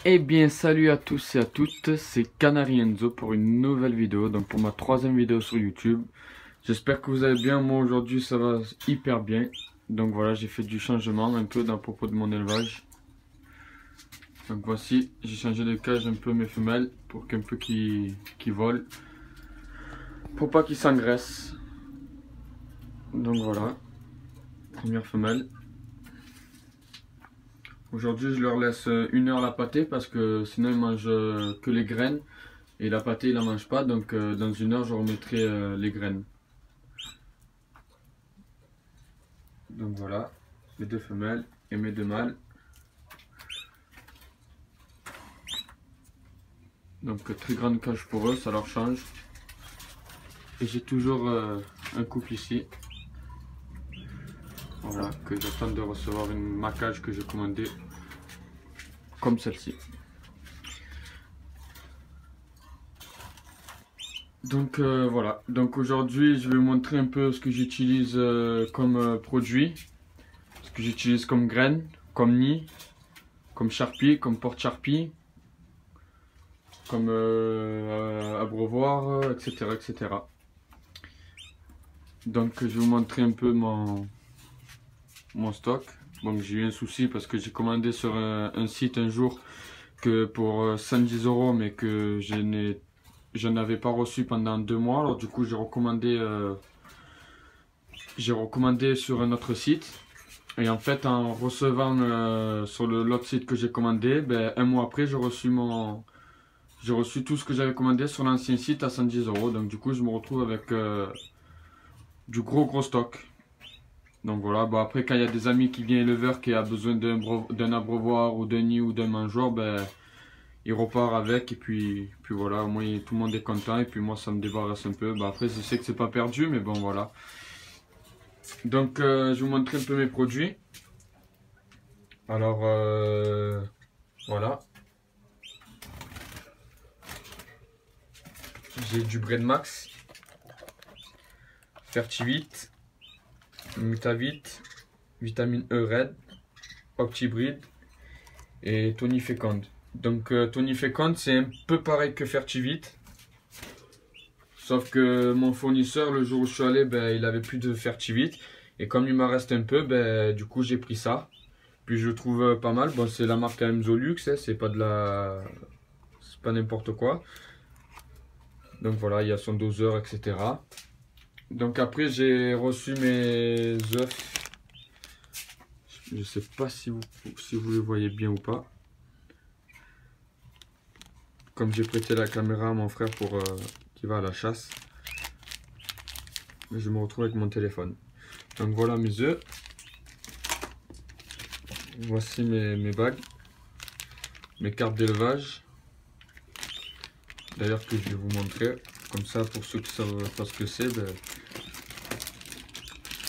Eh bien salut à tous et à toutes, c'est Canary Enzo pour une nouvelle vidéo, donc pour ma troisième vidéo sur YouTube. J'espère que vous allez bien, moi aujourd'hui ça va hyper bien. Donc voilà, j'ai fait du changement un peu à propos de mon élevage. Donc voici, j'ai changé de cage un peu mes femelles pour qu'un peu qu'ils volent. Pour pas qu'ils s'engraissent. Donc voilà, première femelle. Aujourd'hui je leur laisse 1 heure la pâtée parce que sinon ils mangent que les graines. Et la pâtée il la mange pas, donc dans 1 heure je remettrai les graines. Donc voilà, mes 2 femelles et mes 2 mâles. Donc très grande cage pour eux, ça leur change. Et j'ai toujours un couple ici. Voilà, que j'attends de recevoir ma cage que j'ai commandée comme celle-ci. Donc voilà, donc aujourd'hui je vais vous montrer un peu ce que j'utilise comme produit, ce que j'utilise comme graines, comme nid, comme charpie, comme porte-charpie, comme abreuvoir, etc., etc. Donc je vais vous montrer un peu mon stock. Donc j'ai eu un souci parce que j'ai commandé sur un site un jour que pour 110 €, mais que je n'avais pas reçu pendant 2 mois. Alors du coup j'ai recommandé sur un autre site. Et en fait en recevant sur l'autre site que j'ai commandé, ben, 1 mois après j'ai reçu tout ce que j'avais commandé sur l'ancien site à 110 €. Donc du coup je me retrouve avec du gros stock. Donc voilà, bon après quand il y a des amis qui viennent éleveurs qui a besoin d'un abreuvoir ou d'un nid ou d'un mangeoire, ben il repart avec et puis voilà, au moins tout le monde est content et puis moi ça me débarrasse un peu. Bah après je sais que c'est pas perdu mais bon voilà. Donc je vais vous montrer un peu mes produits. Alors voilà. J'ai du Bredmax, Fertivite, Mutavit, Vitamine E Red, Optibrid et Tonificond. Donc Tonificond c'est un peu pareil que Fertivite. Sauf que mon fournisseur, le jour où je suis allé, ben, il avait plus de Fertivite. Et comme il m'en reste un peu, ben, du coup j'ai pris ça. Puis je le trouve pas mal. Bon, c'est la marque Amzolux, hein, c'est pas c'est pas n'importe quoi. Donc voilà, il y a son doseur, etc. Donc après j'ai reçu mes œufs. Je sais pas si vous les voyez bien ou pas. Comme j'ai prêté la caméra à mon frère pour qui va à la chasse. Je me retrouve avec mon téléphone. Donc voilà mes œufs. Voici mes bagues, mes cartes d'élevage. D'ailleurs que je vais vous montrer. Comme ça pour ceux qui ne savent pas ce que c'est, ben,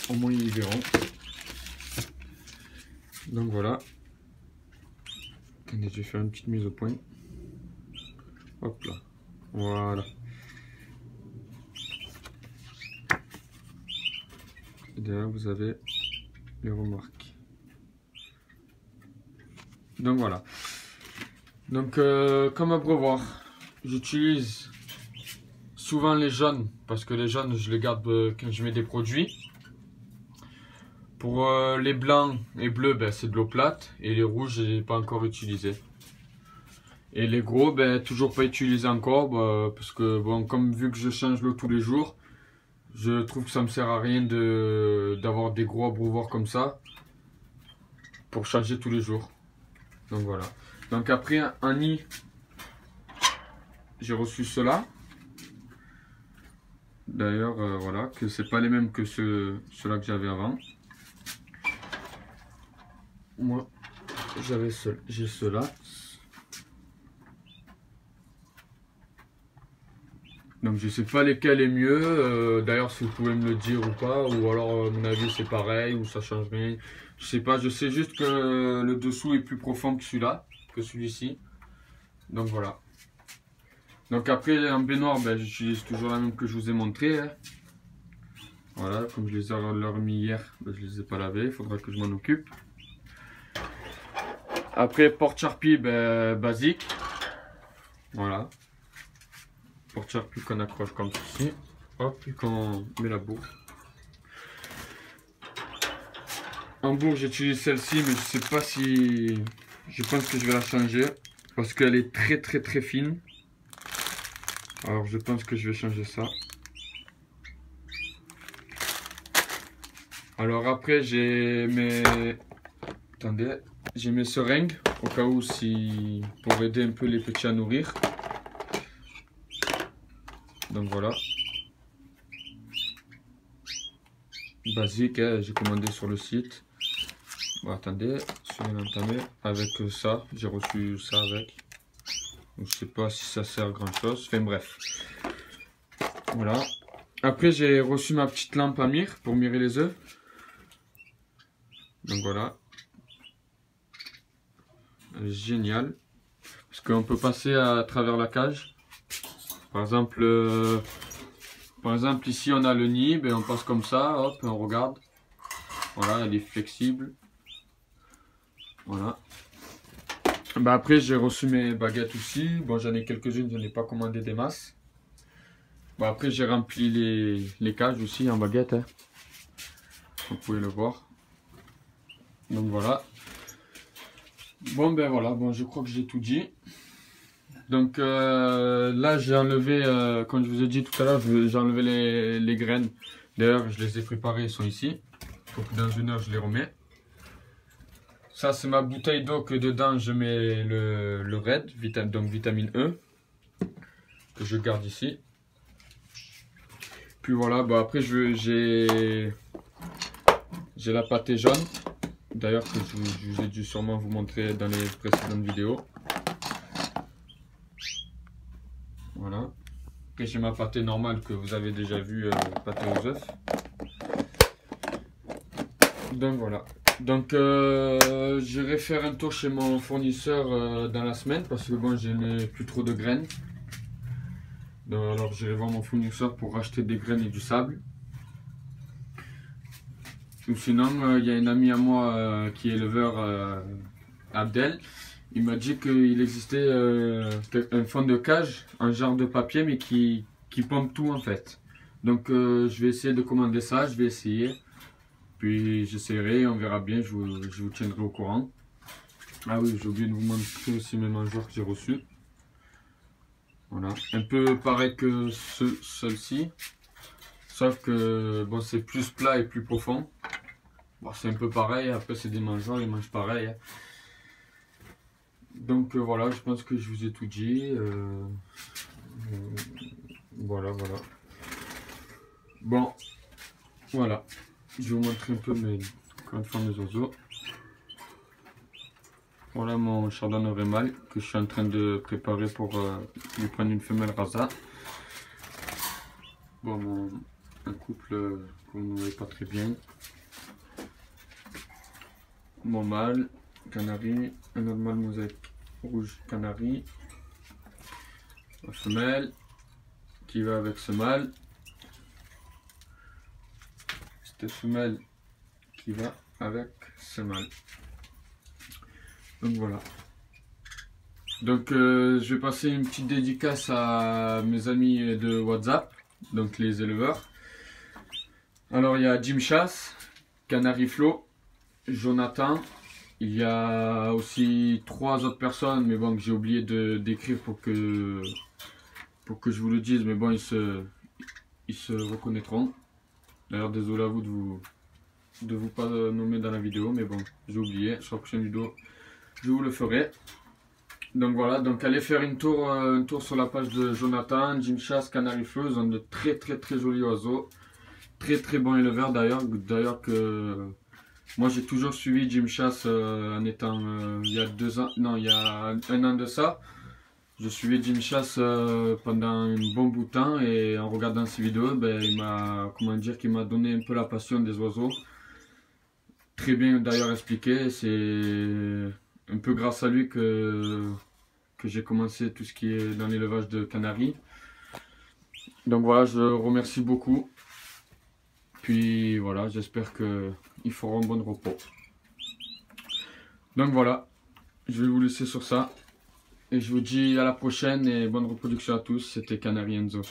au moins ils verront. Donc voilà. Attendez, je vais faire une petite mise au point. Hop là. Voilà. Et derrière vous avez les remarques. Donc voilà. Donc comme abreuvoir, j'utilise souvent les jaunes parce que les jaunes je les garde quand je mets des produits. Pour les blancs et bleus, ben, c'est de l'eau plate et les rouges, je n'ai pas encore utilisé. Et les gros, ben, toujours pas utilisé encore parce que bon, comme vu que je change l'eau tous les jours, je trouve que ça me sert à rien d'avoir des gros abreuvoirs comme ça pour changer tous les jours. Donc voilà. Donc après un nid, j'ai reçu cela. D'ailleurs voilà, que c'est pas les mêmes que ceux-là que j'avais avant. Moi j'ai cela. Donc je sais pas lesquels est mieux, d'ailleurs si vous pouvez me le dire ou pas, ou alors à mon avis c'est pareil, ou ça change rien. Je sais pas, je sais juste que le dessous est plus profond que celui-là, que celui-ci. Donc voilà. Donc après en baignoire, ben, j'utilise toujours la même que je vous ai montré. Hein. Voilà, comme je les ai leur mis hier, ben, je les ai pas lavés, il faudra que je m'en occupe. Après, porte-charpie, ben, basique. Voilà. Porte-charpie qu'on accroche comme ceci. Hop, puis qu'on met la bourre. En bourre, j'utilise celle-ci, mais je sais pas si... Je pense que je vais la changer. Parce qu'elle est très fine. Alors, je pense que je vais changer ça. Alors après, j'ai mes... Attendez. J'ai mes seringues, au cas où, si... pour aider un peu les petits à nourrir. Donc voilà. Basique, hein, j'ai commandé sur le site. Bon, attendez, sur l'entamé, avec ça, j'ai reçu ça avec. Donc, je sais pas si ça sert à grand chose. Enfin bref. Voilà. Après, j'ai reçu ma petite lampe à mire pour mirer les œufs. Donc voilà. Elle est géniale. Parce qu'on peut passer à travers la cage. Par exemple, ici on a le nid, ben on passe comme ça, hop, on regarde. Voilà, elle est flexible. Voilà. Ben après, j'ai reçu mes baguettes aussi. Bon, j'en ai quelques-unes, je n'ai pas commandé des masses. Bon, après, j'ai rempli les cages aussi en baguettes. Hein. Vous pouvez le voir. Donc voilà. Bon, ben voilà, bon, je crois que j'ai tout dit. Donc là, j'ai enlevé, comme je vous ai dit tout à l'heure, j'ai enlevé les graines. D'ailleurs, je les ai préparées, elles sont ici. Donc dans une heure, je les remets. Ça, c'est ma bouteille d'eau que dedans, je mets le Red, donc vitamine E, que je garde ici. Puis voilà, bah après, j'ai la pâtée jaune. D'ailleurs, que je vous ai dû sûrement vous montrer dans les précédentes vidéos. Voilà. Après, j'ai ma pâtée normale que vous avez déjà vu, pâtée aux œufs. Donc voilà. Donc j'irai faire un tour chez mon fournisseur dans la semaine parce que bon, je n'ai plus trop de graines. Donc, alors j'irai voir mon fournisseur pour racheter des graines et du sable. Ou sinon, il y a un ami à moi qui est éleveur, Abdel. Il m'a dit qu'il existait un fond de cage, un genre de papier, mais qui pompe tout en fait. Donc je vais essayer de commander ça, je vais essayer. Puis j'essaierai, on verra bien, je vous tiendrai au courant. Ah oui, j'ai oublié de vous montrer aussi mes mangeurs que j'ai reçus. Voilà, un peu pareil que celle-ci. Sauf que bon, c'est plus plat et plus profond. Bon, c'est un peu pareil, après c'est des mangeurs, ils mangent pareil. Hein. Donc voilà, je pense que je vous ai tout dit. Voilà. Bon, voilà. Je vais vous montrer un peu mes oiseaux. Voilà mon chardonnay rémal que je suis en train de préparer pour lui prendre une femelle rasa. Bon, un couple que vous ne voyez pas très bien. Mon mâle, canari, un autre mâle mosaïque rouge canari. La femelle qui va avec ce mâle. Cette femelle qui va avec ce mâle. Donc voilà. Donc je vais passer une petite dédicace à mes amis de WhatsApp, donc les éleveurs. Alors il y a Jim Chasse, Canary Flo, Jonathan. Il y a aussi 3 autres personnes, mais bon, que j'ai oublié d'écrire pour que je vous le dise, mais bon, ils se reconnaîtront. D'ailleurs, désolé à vous de vous pas nommer dans la vidéo, mais bon, j'ai oublié. Sur la prochaine vidéo, je vous le ferai. Donc voilà, donc allez faire un tour sur la page de Jonathan, Jim Chasse, Canary Flo. Ils ont de très jolis oiseaux. Très bon éleveur d'ailleurs que moi j'ai toujours suivi Jim Chasse en étant il y a 2 ans, non il y a 1 an de ça. Je suivais Jim Chasse pendant un bon bout de temps et en regardant ses vidéos, ben, il m'a donné un peu la passion des oiseaux. Très bien d'ailleurs expliqué, c'est un peu grâce à lui que j'ai commencé tout ce qui est dans l'élevage de canaris. Donc voilà, je le remercie beaucoup. Puis voilà, j'espère qu'ils feront un bon repos. Donc voilà. je vais vous laisser sur ça. Et je vous dis à la prochaine et bonne reproduction à tous. C'était Canary Enzo.